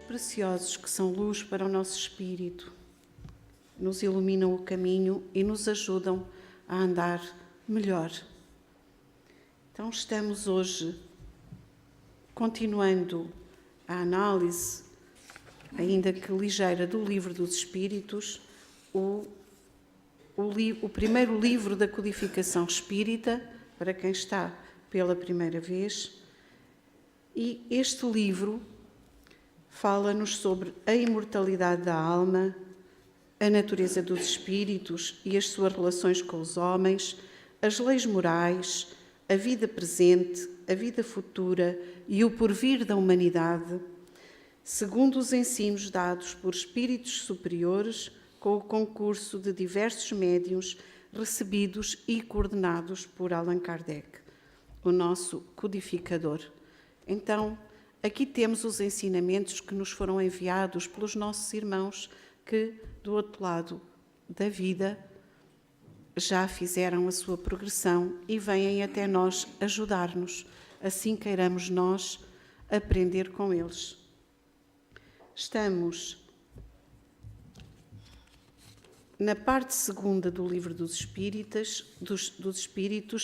preciosos que são luz para o nosso espírito, nos iluminam o caminho e nos ajudam a andar melhor. Então estamos hoje continuando a análise, ainda que ligeira, do Livro dos Espíritos, o primeiro livro da codificação espírita, para quem está pela primeira vez. E este livro fala-nos sobre a imortalidade da alma, a natureza dos espíritos e as suas relações com os homens, as leis morais, a vida presente, a vida futura e o porvir da humanidade, segundo os ensinos dados por espíritos superiores, com o concurso de diversos médiuns recebidos e coordenados por Allan Kardec, o nosso codificador. Então, aqui temos os ensinamentos que nos foram enviados pelos nossos irmãos que, do outro lado da vida, já fizeram a sua progressão e vêm até nós ajudar-nos, assim queiramos nós aprender com eles. Estamos na parte segunda do Livro dos Espíritos,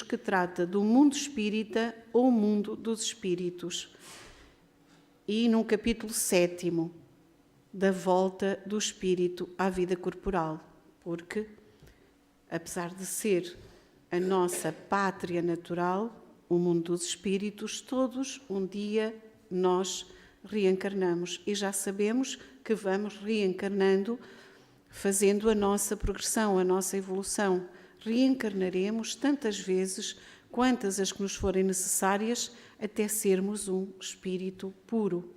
que trata do mundo espírita ou mundo dos espíritos, e num capítulo 7º, da volta do espírito à vida corporal, porque, apesar de ser a nossa pátria natural, o mundo dos espíritos, todos um dia nós reencarnamos e já sabemos que vamos reencarnando, fazendo a nossa progressão, a nossa evolução. Reencarnaremos tantas vezes quantas as que nos forem necessárias até sermos um espírito puro.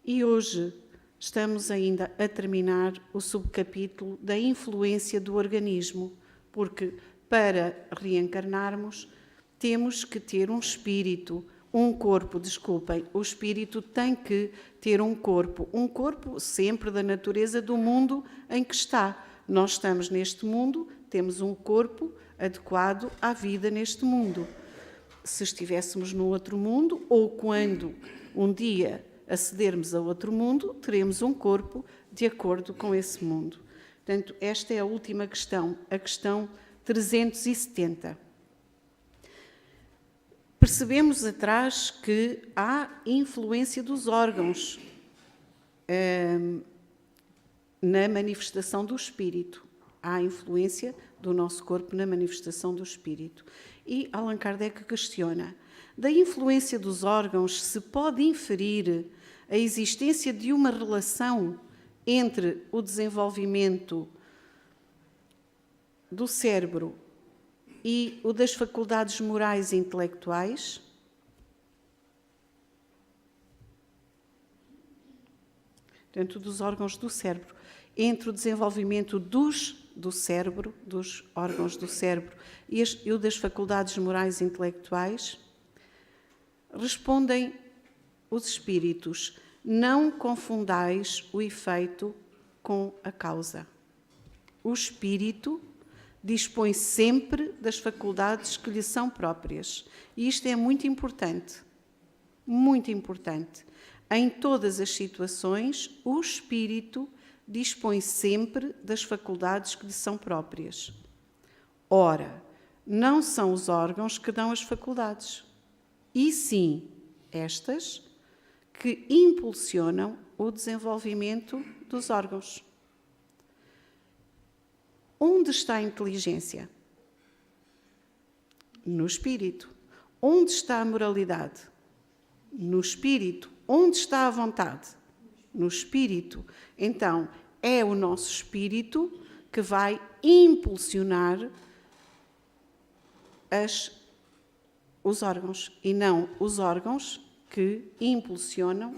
E hoje estamos ainda a terminar o subcapítulo da influência do organismo, porque para reencarnarmos temos que ter um espírito, o espírito tem que ter um corpo sempre da natureza do mundo em que está. Nós estamos neste mundo, temos um corpo adequado à vida neste mundo. Se estivéssemos no outro mundo, ou quando um dia acedermos a outro mundo, teremos um corpo de acordo com esse mundo. Portanto, esta é a última questão, a questão 370. Percebemos atrás que há influência dos órgãos na manifestação do espírito. Há influência do nosso corpo na manifestação do espírito. E Allan Kardec questiona: da influência dos órgãos se pode inferir a existência de uma relação entre o desenvolvimento do cérebro e o das faculdades morais e intelectuais? Portanto, dos órgãos do cérebro, entre o desenvolvimento do cérebro, dos órgãos do cérebro e o das faculdades morais e intelectuais? Respondem os espíritos: não confundais o efeito com a causa. O espírito dispõe sempre das faculdades que lhe são próprias. E isto é muito importante, muito importante. Em todas as situações, o espírito dispõe sempre das faculdades que lhe são próprias. Ora, não são os órgãos que dão as faculdades, e sim estas que impulsionam o desenvolvimento dos órgãos. Onde está a inteligência? No espírito. Onde está a moralidade? No espírito. Onde está a vontade? No espírito. Então, é o nosso espírito que vai impulsionar os órgãos, e não os órgãos que impulsionam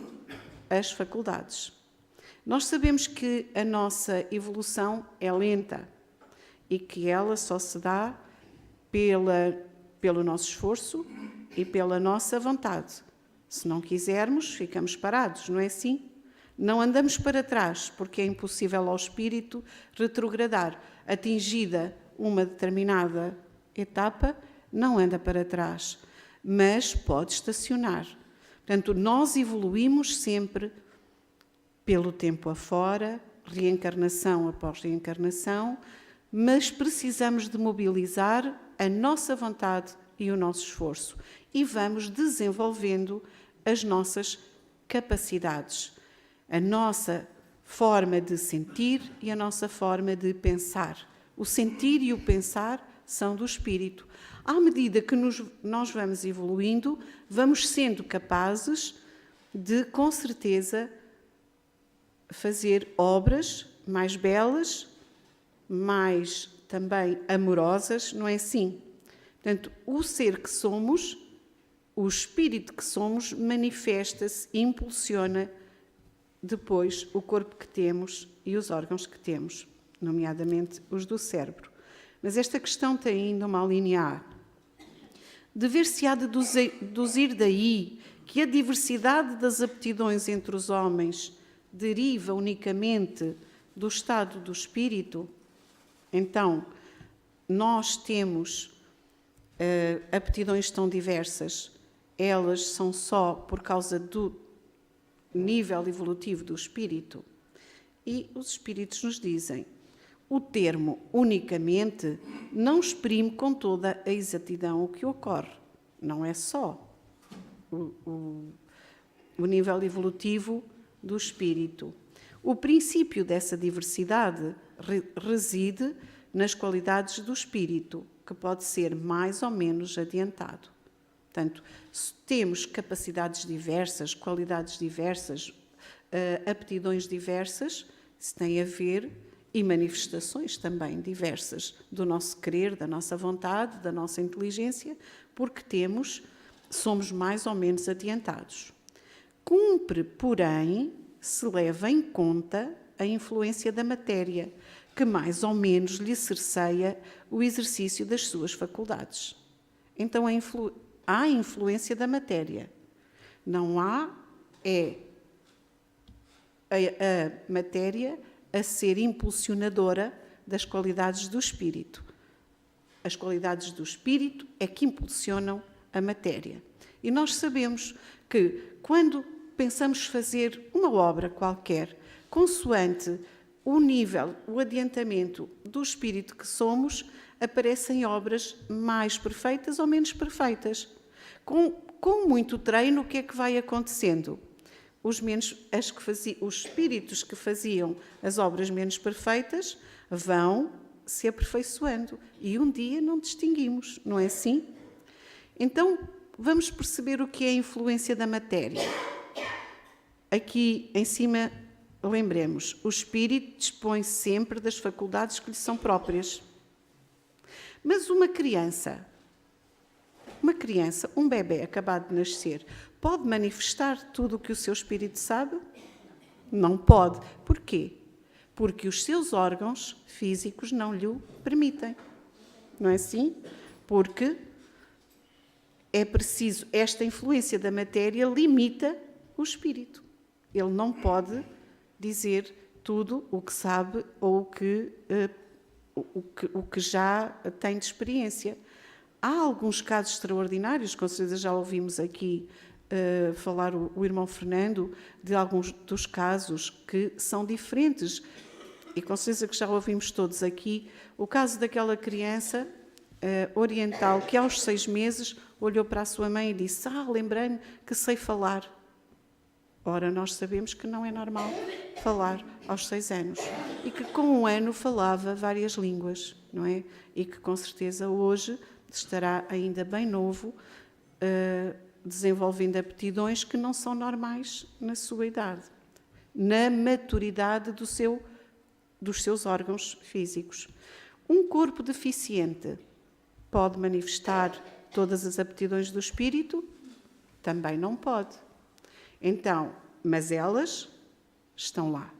as faculdades. Nós sabemos que a nossa evolução é lenta e que ela só se dá pelo nosso esforço e pela nossa vontade. Se não quisermos, ficamos parados, não é assim? Não andamos para trás, porque é impossível ao espírito retrogradar. Atingida uma determinada etapa, não anda para trás, mas pode estacionar. Portanto, nós evoluímos sempre pelo tempo afora, reencarnação após reencarnação, mas precisamos de mobilizar a nossa vontade e o nosso esforço e vamos desenvolvendo as nossas capacidades, a nossa forma de sentir e a nossa forma de pensar. O sentir e o pensar são do espírito. À medida que nós vamos evoluindo, vamos sendo capazes de, com certeza, fazer obras mais belas, mais também amorosas, não é assim? Portanto, o ser que somos, o espírito que somos, manifesta-se e impulsiona depois o corpo que temos e os órgãos que temos, nomeadamente os do cérebro. Mas esta questão tem ainda uma linha A. Dever-se-á deduzir daí que a diversidade das aptidões entre os homens deriva unicamente do estado do espírito? Então, nós temos aptidões tão diversas, elas são só por causa do nível evolutivo do espírito? E os espíritos nos dizem: o termo unicamente não exprime com toda a exatidão o que ocorre. Não é só o nível evolutivo do espírito. O princípio dessa diversidade reside nas qualidades do espírito, que pode ser mais ou menos adiantado. Portanto, se temos capacidades diversas, qualidades diversas, aptidões diversas, isso tem a ver, e manifestações também diversas do nosso querer, da nossa vontade, da nossa inteligência, porque somos mais ou menos adiantados. Cumpre, porém, se leva em conta a influência da matéria, que mais ou menos lhe cerceia o exercício das suas faculdades. Então, há influência da matéria. Não há a matéria a ser impulsionadora das qualidades do espírito. As qualidades do espírito é que impulsionam a matéria. E nós sabemos que quando pensamos fazer uma obra qualquer, consoante o nível, o adiantamento do espírito que somos, aparecem obras mais perfeitas ou menos perfeitas. Com muito treino, o que é que vai acontecendo? Os espíritos que faziam as obras menos perfeitas vão se aperfeiçoando e um dia não distinguimos, não é assim? Então, vamos perceber o que é a influência da matéria. Aqui em cima, lembremos, o espírito dispõe sempre das faculdades que lhe são próprias. Mas uma criança, um bebê acabado de nascer, pode manifestar tudo o que o seu espírito sabe? Não pode. Porquê? Porque os seus órgãos físicos não lhe permitem. Não é assim? Porque é preciso, esta influência da matéria limita o espírito. Ele não pode dizer tudo o que sabe ou o que já tem de experiência. Há alguns casos extraordinários, com certeza já ouvimos aqui falar o irmão Fernando, de alguns dos casos que são diferentes, e com certeza que já ouvimos todos aqui, o caso daquela criança oriental que aos 6 meses olhou para a sua mãe e disse: lembrei-me que sei falar. Ora, nós sabemos que não é normal falar aos 6 anos e que com 1 ano falava várias línguas, não é? E que com certeza hoje estará ainda bem novo, desenvolvendo aptidões que não são normais na sua idade, na maturidade dos seus órgãos físicos. Um corpo deficiente pode manifestar todas as aptidões do espírito? Também não pode. Então, mas elas estão lá.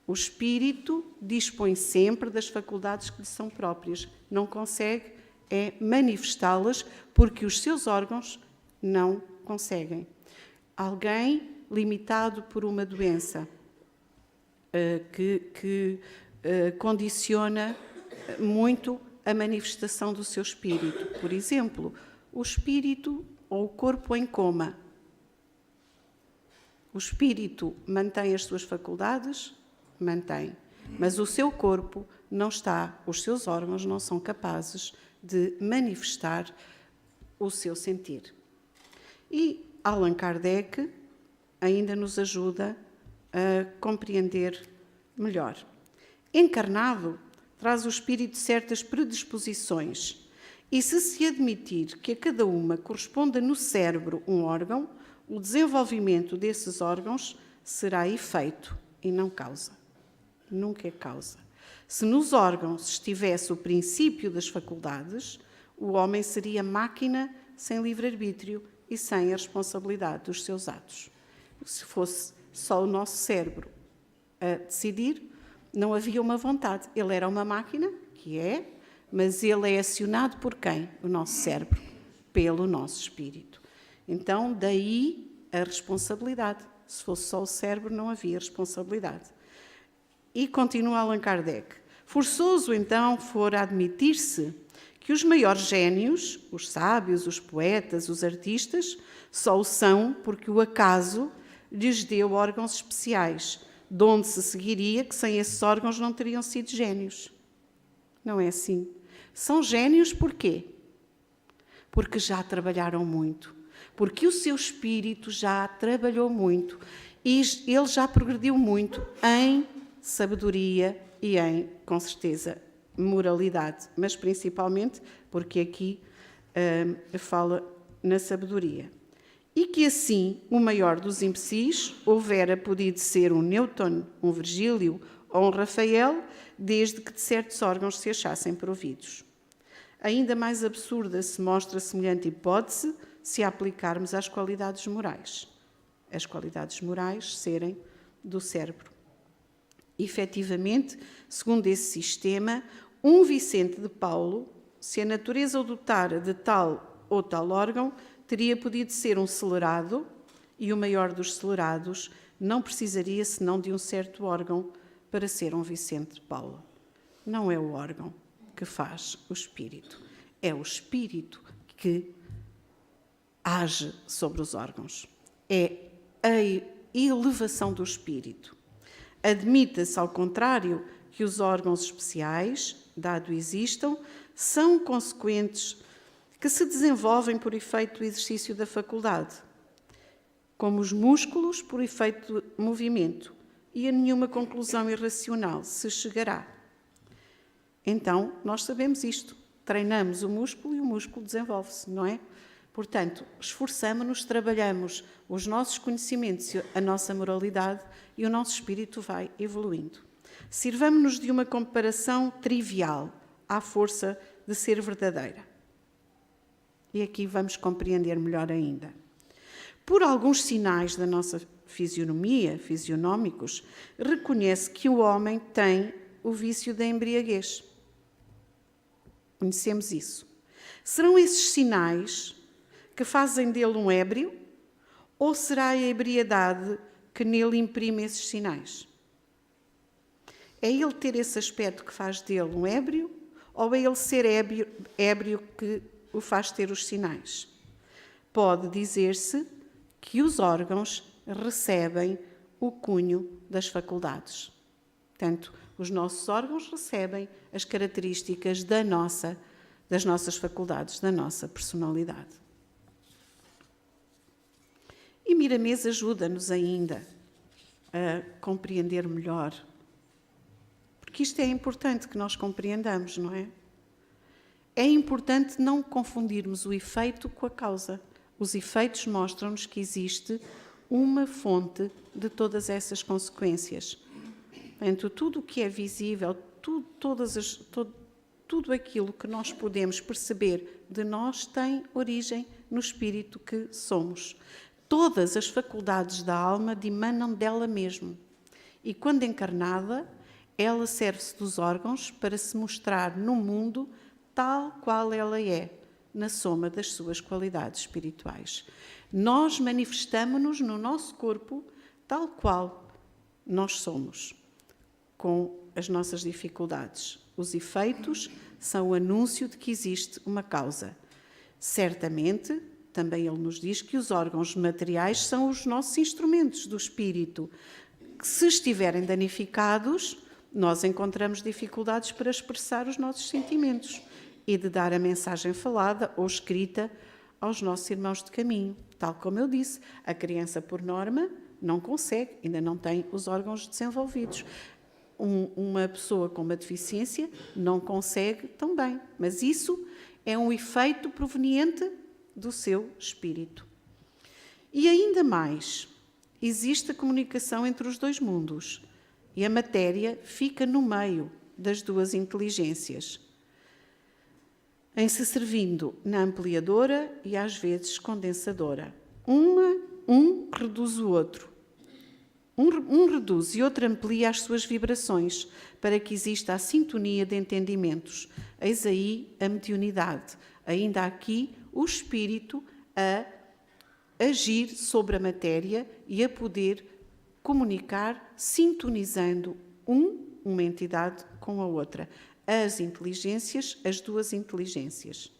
O espírito dispõe sempre das faculdades que lhe são próprias. Não consegue manifestá-las porque os seus órgãos não conseguem. Alguém limitado por uma doença que condiciona muito a manifestação do seu espírito. Por exemplo, o espírito ou o corpo em coma. O espírito mantém as suas faculdades? Mantém. Mas o seu corpo não está, os seus órgãos não são capazes de manifestar o seu sentir. E Allan Kardec ainda nos ajuda a compreender melhor. Encarnado, traz o espírito certas predisposições, e se admitir que a cada uma corresponda no cérebro um órgão, o desenvolvimento desses órgãos será efeito e não causa. Nunca é causa. Se nos órgãos estivesse o princípio das faculdades, o homem seria máquina sem livre-arbítrio e sem a responsabilidade dos seus atos. Se fosse só o nosso cérebro a decidir, não havia uma vontade. Ele era uma máquina, que é, mas ele é acionado por quem? O nosso cérebro, pelo nosso espírito. Então, daí a responsabilidade. Se fosse só o cérebro, não havia responsabilidade. E continua Allan Kardec. Forçoso, então, fora admitir-se que os maiores génios, os sábios, os poetas, os artistas, só o são porque o acaso lhes deu órgãos especiais, de onde se seguiria que sem esses órgãos não teriam sido génios. Não é assim. São génios porquê? Porque já trabalharam muito, porque o seu espírito já trabalhou muito e ele já progrediu muito em sabedoria e em, com certeza, moralidade, mas principalmente porque aqui fala na sabedoria. E que assim o maior dos imbecis houvera podido ser um Newton, um Virgílio ou um Rafael, desde que de certos órgãos se achassem providos. Ainda mais absurda se mostra semelhante hipótese se a aplicarmos às qualidades morais. As qualidades morais serem do cérebro. Efetivamente, segundo esse sistema, um Vicente de Paulo, se a natureza o dotara de tal ou tal órgão, teria podido ser um celerado, e o maior dos celerados não precisaria senão de um certo órgão para ser um Vicente de Paulo. Não é o órgão que faz o espírito, é o espírito que age sobre os órgãos. É a elevação do espírito. Admita-se, ao contrário, que os órgãos especiais, dado existam, são consequentes que se desenvolvem por efeito do exercício da faculdade, como os músculos por efeito de movimento, e a nenhuma conclusão irracional se chegará. Então, nós sabemos isto. Treinamos o músculo e o músculo desenvolve-se, não é? Portanto, esforçamo-nos, trabalhamos os nossos conhecimentos, a nossa moralidade e o nosso espírito vai evoluindo. Sirvamo-nos de uma comparação trivial à força de ser verdadeira. E aqui vamos compreender melhor ainda. Por alguns sinais da nossa fisionomia, fisionómicos, reconhece que o homem tem o vício da embriaguez. Conhecemos isso. Serão esses sinais que fazem dele um ébrio, ou será a ebriedade que nele imprime esses sinais? É ele ter esse aspecto que faz dele um ébrio, ou é ele ser ébrio que o faz ter os sinais? Pode dizer-se que os órgãos recebem o cunho das faculdades. Portanto, os nossos órgãos recebem as características das nossas faculdades, da nossa personalidade. E Miramês ajuda-nos ainda a compreender melhor, porque isto é importante que nós compreendamos, não é? É importante não confundirmos o efeito com a causa. Os efeitos mostram-nos que existe uma fonte de todas essas consequências. Portanto, tudo o que é visível, tudo aquilo que nós podemos perceber de nós tem origem no espírito que somos. Todas as faculdades da alma dimanam dela mesma. E quando encarnada, ela serve-se dos órgãos para se mostrar no mundo tal qual ela é, na soma das suas qualidades espirituais. Nós manifestamo-nos no nosso corpo tal qual nós somos, com as nossas dificuldades. Os efeitos são o anúncio de que existe uma causa. Certamente, também ele nos diz que os órgãos materiais são os nossos instrumentos do espírito, que se estiverem danificados, nós encontramos dificuldades para expressar os nossos sentimentos e de dar a mensagem falada ou escrita aos nossos irmãos de caminho. Tal como eu disse, a criança, por norma, não consegue, ainda não tem os órgãos desenvolvidos. Uma pessoa com uma deficiência não consegue também, mas isso é um efeito proveniente do seu espírito. E ainda mais, existe a comunicação entre os dois mundos e a matéria fica no meio das duas inteligências, em se servindo na ampliadora e às vezes condensadora. Um reduz o outro. Um reduz e outro amplia as suas vibrações para que exista a sintonia de entendimentos. Eis aí a mediunidade. Ainda aqui o espírito a agir sobre a matéria e a poder comunicar sintonizando uma entidade com a outra. As inteligências, as duas inteligências.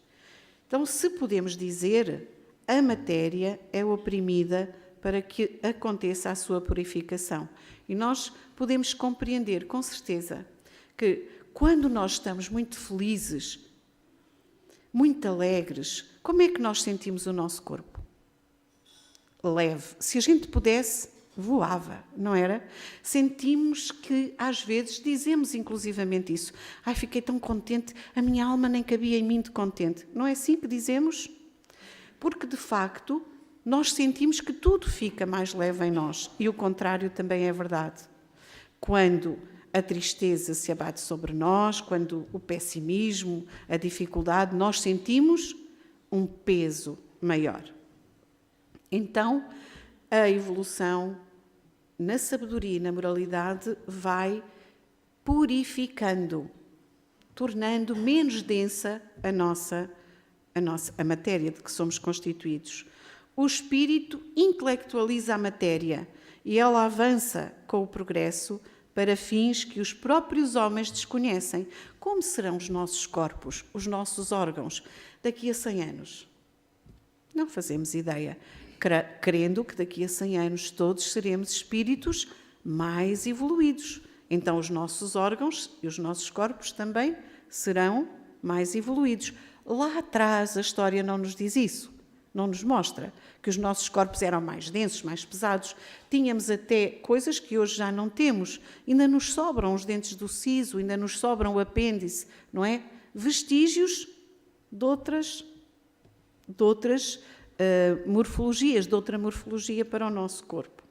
Então, se podemos dizer, a matéria é oprimida para que aconteça a sua purificação. E nós podemos compreender, com certeza, que quando nós estamos muito felizes, muito alegres, como é que nós sentimos o nosso corpo? Leve. Se a gente pudesse, voava, não era? Sentimos que, às vezes, dizemos inclusivamente isso. Ai, fiquei tão contente, a minha alma nem cabia em mim de contente. Não é assim que dizemos? Porque, de facto, nós sentimos que tudo fica mais leve em nós. E o contrário também é verdade. Quando a tristeza se abate sobre nós, quando o pessimismo, a dificuldade, nós sentimos um peso maior. Então, a evolução na sabedoria e na moralidade vai purificando, tornando menos densa a matéria de que somos constituídos. O espírito intelectualiza a matéria e ela avança com o progresso para fins que os próprios homens desconhecem. Como serão os nossos corpos, os nossos órgãos, daqui a 100 anos? Não fazemos ideia, crendo que daqui a 100 anos todos seremos espíritos mais evoluídos. Então os nossos órgãos e os nossos corpos também serão mais evoluídos. Lá atrás a história não nos diz isso. Não nos mostra que os nossos corpos eram mais densos, mais pesados. Tínhamos até coisas que hoje já não temos. Ainda nos sobram os dentes do siso, ainda nos sobram o apêndice, não é? Vestígios de outras morfologias, de outra morfologia para o nosso corpo.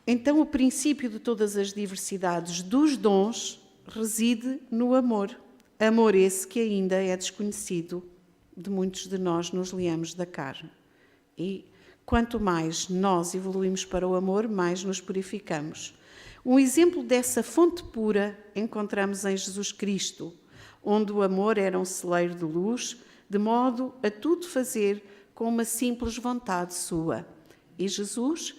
Então, o princípio de todas as diversidades dos dons reside no amor. Amor esse que ainda é desconhecido de muitos de nós nos leamos da carne. E quanto mais nós evoluímos para o amor, mais nos purificamos. Um exemplo dessa fonte pura encontramos em Jesus Cristo, onde o amor era um celeiro de luz, de modo a tudo fazer com uma simples vontade sua. E Jesus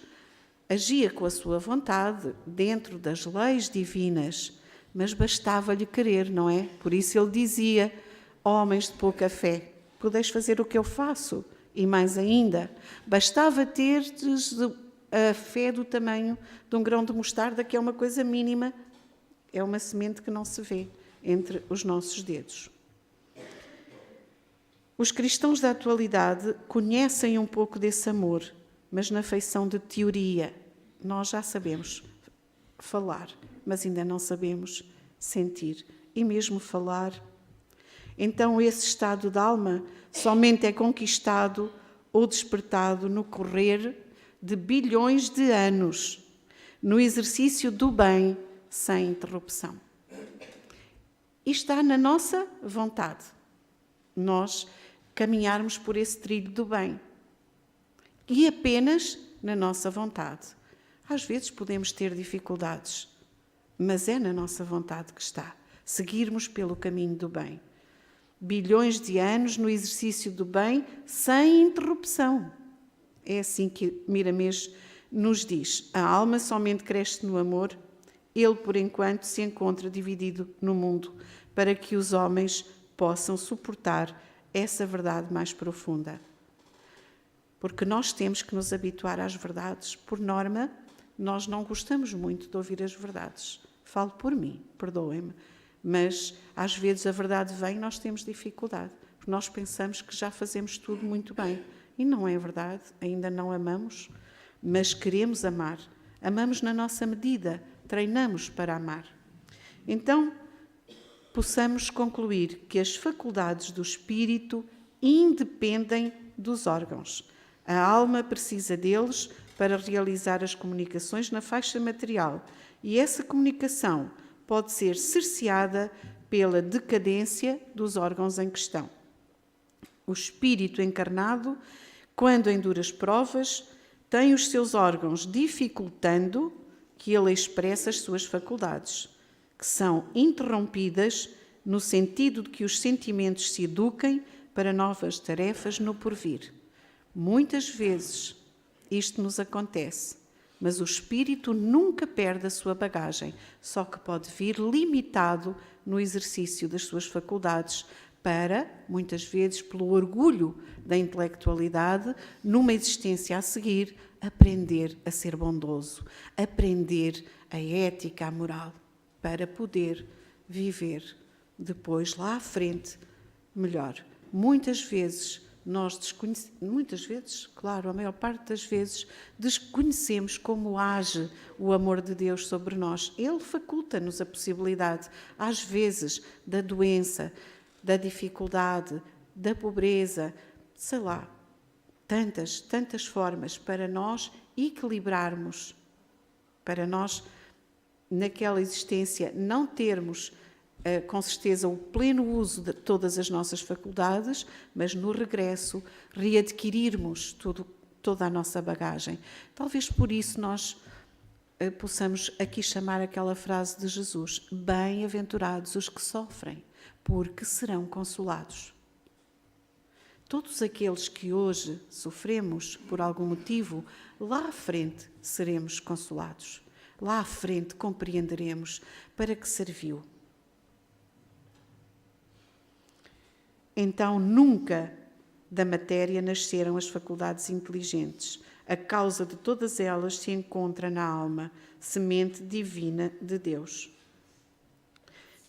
agia com a sua vontade dentro das leis divinas, mas bastava-lhe querer, não é? Por isso ele dizia, homens de pouca fé, podeis fazer o que eu faço, e mais ainda, bastava ter a fé do tamanho de um grão de mostarda, que é uma coisa mínima, é uma semente que não se vê entre os nossos dedos. Os cristãos da atualidade conhecem um pouco desse amor, mas na feição de teoria. Nós já sabemos falar, mas ainda não sabemos sentir. E mesmo falar. Então esse estado de alma somente é conquistado ou despertado no correr de bilhões de anos, no exercício do bem sem interrupção. E está na nossa vontade, nós caminharmos por esse trilho do bem. E apenas na nossa vontade. Às vezes podemos ter dificuldades, mas é na nossa vontade que está. Seguirmos pelo caminho do bem. Bilhões de anos no exercício do bem sem interrupção. É assim que Miramês nos diz. A alma somente cresce no amor. Ele, por enquanto, se encontra dividido no mundo, para que os homens possam suportar essa verdade mais profunda. Porque nós temos que nos habituar às verdades. Por norma, nós não gostamos muito de ouvir as verdades. Falo por mim, perdoem-me. Mas às vezes a verdade vem e nós temos dificuldade. Porque nós pensamos que já fazemos tudo muito bem. E não é verdade, ainda não amamos, mas queremos amar. Amamos na nossa medida, treinamos para amar. Então, possamos concluir que as faculdades do espírito independem dos órgãos. A alma precisa deles para realizar as comunicações na faixa material e essa comunicação pode ser cerceada pela decadência dos órgãos em questão. O espírito encarnado, quando em duras provas, tem os seus órgãos dificultando que ele expresse as suas faculdades, que são interrompidas no sentido de que os sentimentos se eduquem para novas tarefas no porvir. Muitas vezes isto nos acontece, mas o espírito nunca perde a sua bagagem, só que pode vir limitado no exercício das suas faculdades para, muitas vezes, pelo orgulho da intelectualidade, numa existência a seguir, aprender a ser bondoso, aprender a ética, a moral, para poder viver depois, lá à frente, melhor. Muitas vezes, claro, a maior parte das vezes, desconhecemos como age o amor de Deus sobre nós. Ele faculta-nos a possibilidade, às vezes, da doença, da dificuldade, da pobreza, sei lá, tantas formas para nós equilibrarmos, para nós, naquela existência, não termos, com certeza, o pleno uso de todas as nossas faculdades, mas no regresso readquirirmos toda a nossa bagagem. Talvez por isso nós possamos aqui chamar aquela frase de Jesus: bem-aventurados os que sofrem, porque serão consolados. Todos aqueles que hoje sofremos por algum motivo, lá à frente seremos consolados. Lá à frente compreenderemos para que serviu. Então, nunca da matéria nasceram as faculdades inteligentes. A causa de todas elas se encontra na alma, semente divina de Deus.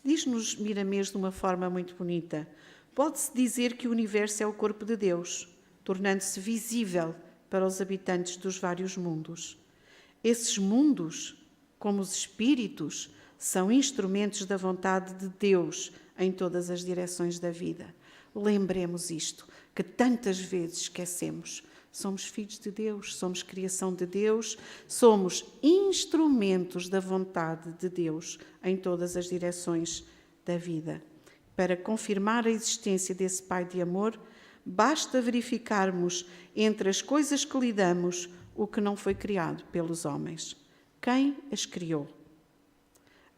Diz-nos Miramês de uma forma muito bonita: pode-se dizer que o universo é o corpo de Deus, tornando-se visível para os habitantes dos vários mundos. Esses mundos, como os espíritos, são instrumentos da vontade de Deus em todas as direções da vida. Lembremos isto, que tantas vezes esquecemos. Somos filhos de Deus, somos criação de Deus, somos instrumentos da vontade de Deus em todas as direções da vida. Para confirmar a existência desse Pai de amor, basta verificarmos entre as coisas que lidamos o que não foi criado pelos homens. Quem as criou?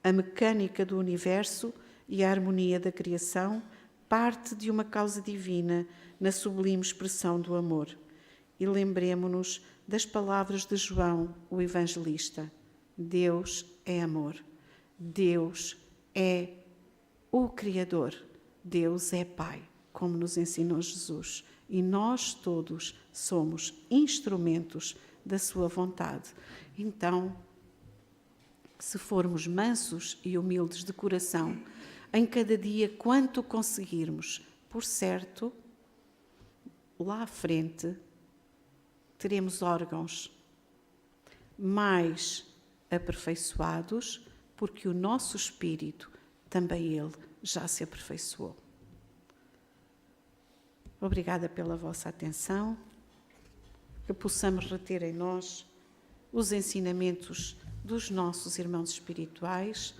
A mecânica do universo e a harmonia da criação parte de uma causa divina na sublime expressão do amor. E lembremo-nos das palavras de João, o evangelista: Deus é amor, Deus é o Criador, Deus é Pai, como nos ensinou Jesus. E nós todos somos instrumentos da sua vontade. Então, se formos mansos e humildes de coração, em cada dia, quanto conseguirmos, por certo, lá à frente, teremos órgãos mais aperfeiçoados, porque o nosso espírito, também ele, já se aperfeiçoou. Obrigada pela vossa atenção, que possamos reter em nós os ensinamentos dos nossos irmãos espirituais,